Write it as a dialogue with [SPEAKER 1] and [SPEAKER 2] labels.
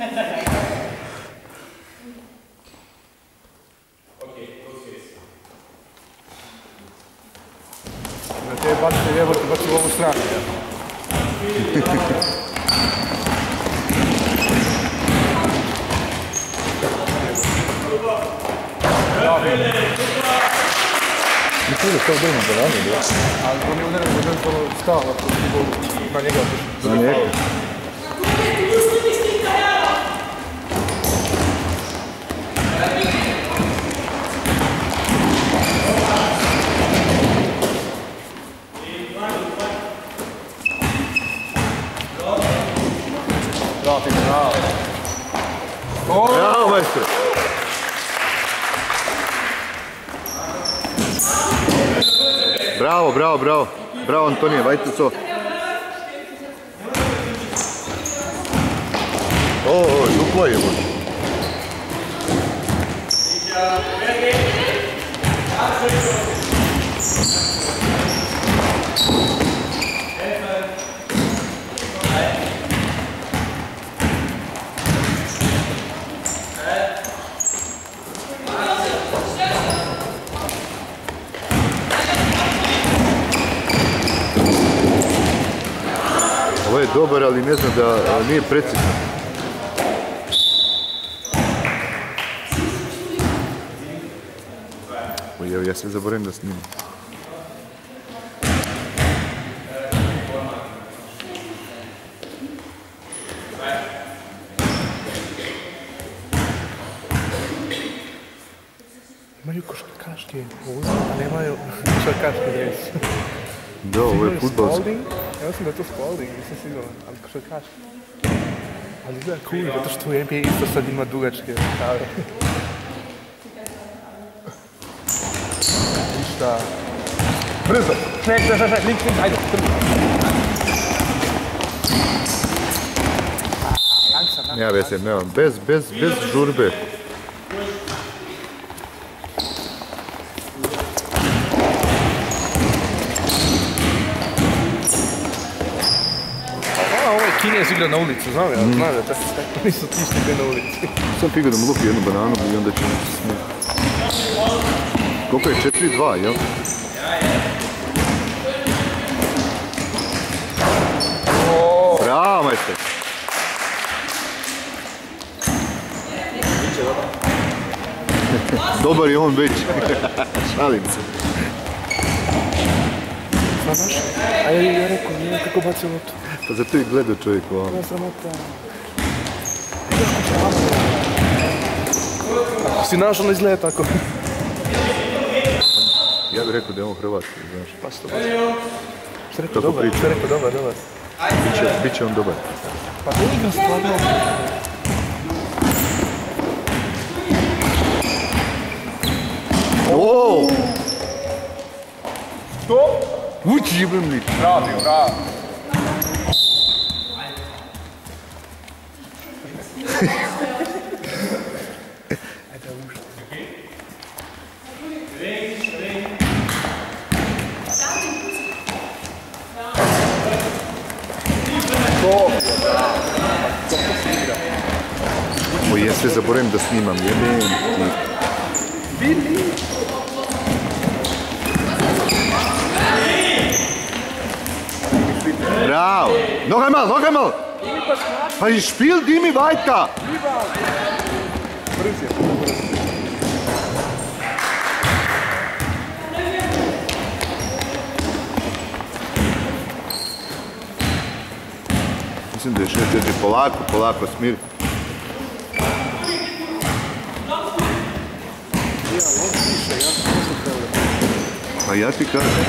[SPEAKER 1] Na te bacite jebote, baci u ovu stranu.
[SPEAKER 2] Mislim da to bilo na bananu, da?
[SPEAKER 1] Ali on je udaran da to stao na njega.
[SPEAKER 2] Na njega. Bravo, majstor! Bravo, bravo, bravo. Bravo, Antonije, vajte so. Duplo je. Ovo je dobar, ali ne znam da nije precizno. Evo, ja sve zaboravim da snimam.
[SPEAKER 1] Imaju košarkaške voze, a nemaju košarkaške dres.
[SPEAKER 2] Da, ovo je fudbalski.
[SPEAKER 1] Ja mislim da je to Spalding, nisam siguran, ali košarkaške. Ali izgleda cool, zato što u NBA isto sad ima dugačke rukave. Ništa. Brzo! Šnek, link, ajde.
[SPEAKER 2] Ja veze, nemam, bez žurbe.
[SPEAKER 1] Kinez igra na ulicu, znam da tako nisu tišli na ulici.
[SPEAKER 2] Sam figao da mu lupi jednu bananu i onda ćemo se snimati. Koliko je? 4-2, jel? Bravo, majster! Dobar je on već. Šalim se.
[SPEAKER 1] Znaš? A ja rekao, nije kako bacio lotu.
[SPEAKER 2] Pa zato i gleda čovjek ovamo.
[SPEAKER 1] Ja sam ota... Ako si naš, ono izgleda tako.
[SPEAKER 2] Ja bih rekao da je on hrvatski, znaš.
[SPEAKER 1] Pa što bacio? Što rekao dobar? Što rekao dobar?
[SPEAKER 2] Biće on dobar.
[SPEAKER 1] Pa ne igra stvarno.
[SPEAKER 2] Oooo!
[SPEAKER 1] Što?
[SPEAKER 2] Ući jebem.
[SPEAKER 1] Bravo.
[SPEAKER 2] Oj, ja sve zaboravim da snimam, jebem ti. Bravo! Noch einmal! Pa ich spiel die mi weiter! Mislim da je 6-4, polako, smiri. Pa ja ti kažem.